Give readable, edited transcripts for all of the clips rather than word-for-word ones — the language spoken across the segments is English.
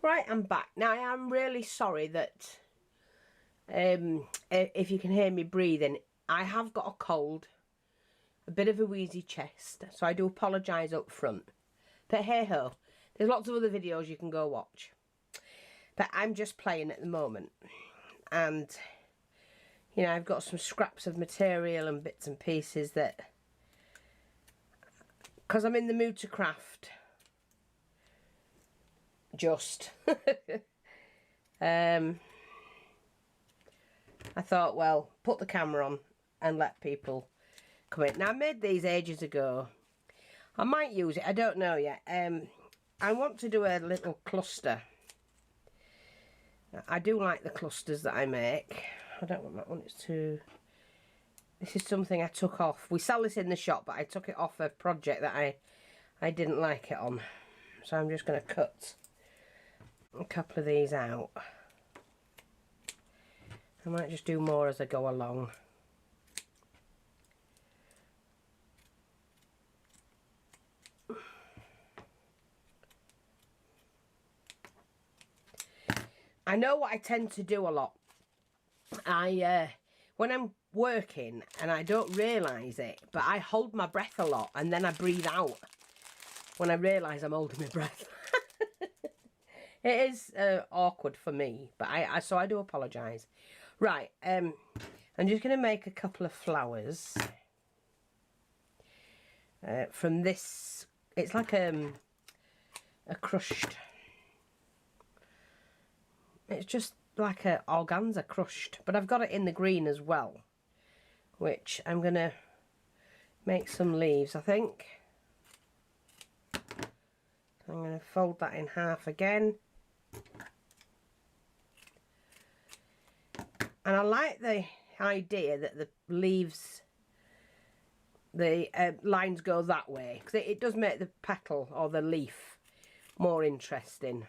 Right, I'm back. Now, I am really sorry that if you can hear me breathing, I have got a cold, a bit of a wheezy chest, so I do apologise up front. But hey ho, there's lots of other videos you can go watch. But I'm just playing at the moment, and you know, I've got some scraps of material and bits and pieces that, because I'm in the mood to craft, just I thought, well, put the camera on and let people come in. Now, I made these ages ago. I might use it, I don't know yet. I want to do a little cluster. I do like the clusters that I make. I don't want that one, it's too... This is something I took off. We sell this in the shop, but I took it off a project that I didn't like it on. So I'm just going to cut a couple of these out. I might just do more as I go along. I know what I tend to do a lot. When I'm working and I don't realise it, but I hold my breath a lot and then I breathe out when I realise I'm holding my breath. It is awkward for me, but so I do apologise. Right, I'm just going to make a couple of flowers from this. It's like a crushed. It's just like a organza crushed, but I've got it in the green as well, which I'm going to make some leaves, I think. I'm going to fold that in half again. And I like the idea that the leaves, the lines go that way, because it does make the petal or the leaf more interesting.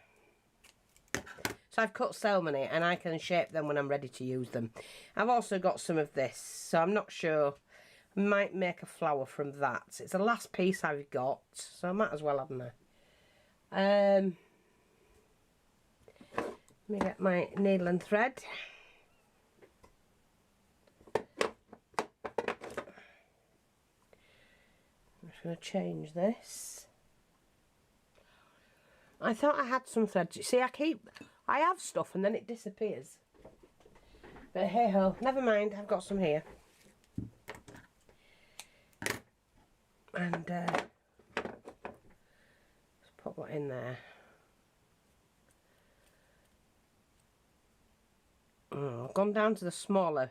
So I've cut so many and I can shape them when I'm ready to use them. I've also got some of this, so I'm not sure. I might make a flower from that. It's the last piece I've got, so I might as well, haven't I? Let me get my needle and thread. I'm just going to change this. I thought I had some thread. You see, I have stuff and then it disappears. But hey ho, never mind, I've got some here. And let's put that in there. I've gone down to the smaller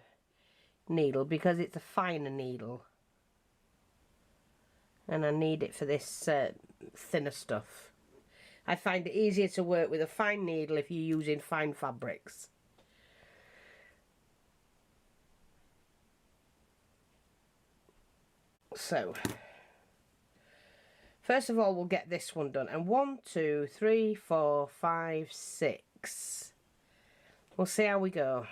needle because it's a finer needle. And I need it for this thinner stuff. I find it easier to work with a fine needle if you're using fine fabrics. So, first of all, we'll get this one done. And 1, 2, 3, 4, 5, 6. We'll see how we go.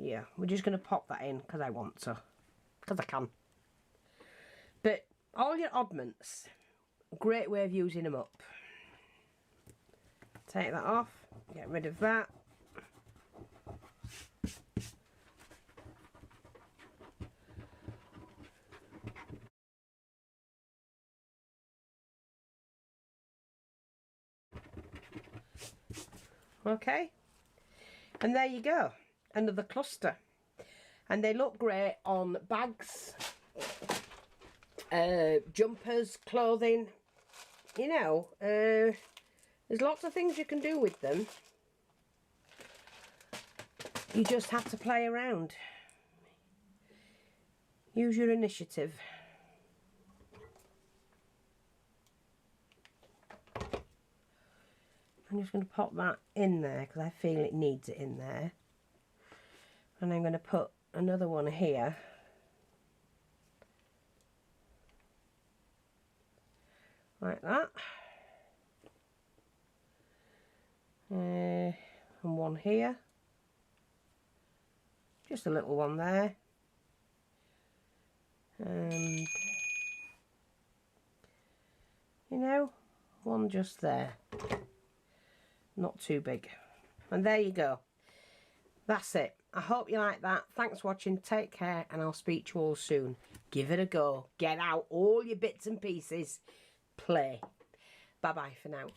Yeah, we're just going to pop that in because I want to. Because I can. But all your oddments, great way of using them up. Take that off, get rid of that. Okay, and there you go, another cluster. And they look great on bags, jumpers, clothing, you know, there's lots of things you can do with them. You just have to play around. Use your initiative. I'm just going to pop that in there because I feel it needs it in there. And I'm going to put another one here. Like that. And one here. Just a little one there. And, you know, one just there. Not too big. And there you go. That's it. I hope you like that. Thanks for watching. Take care, and I'll speak to you all soon. Give it a go. Get out all your bits and pieces. Play. Bye-bye for now.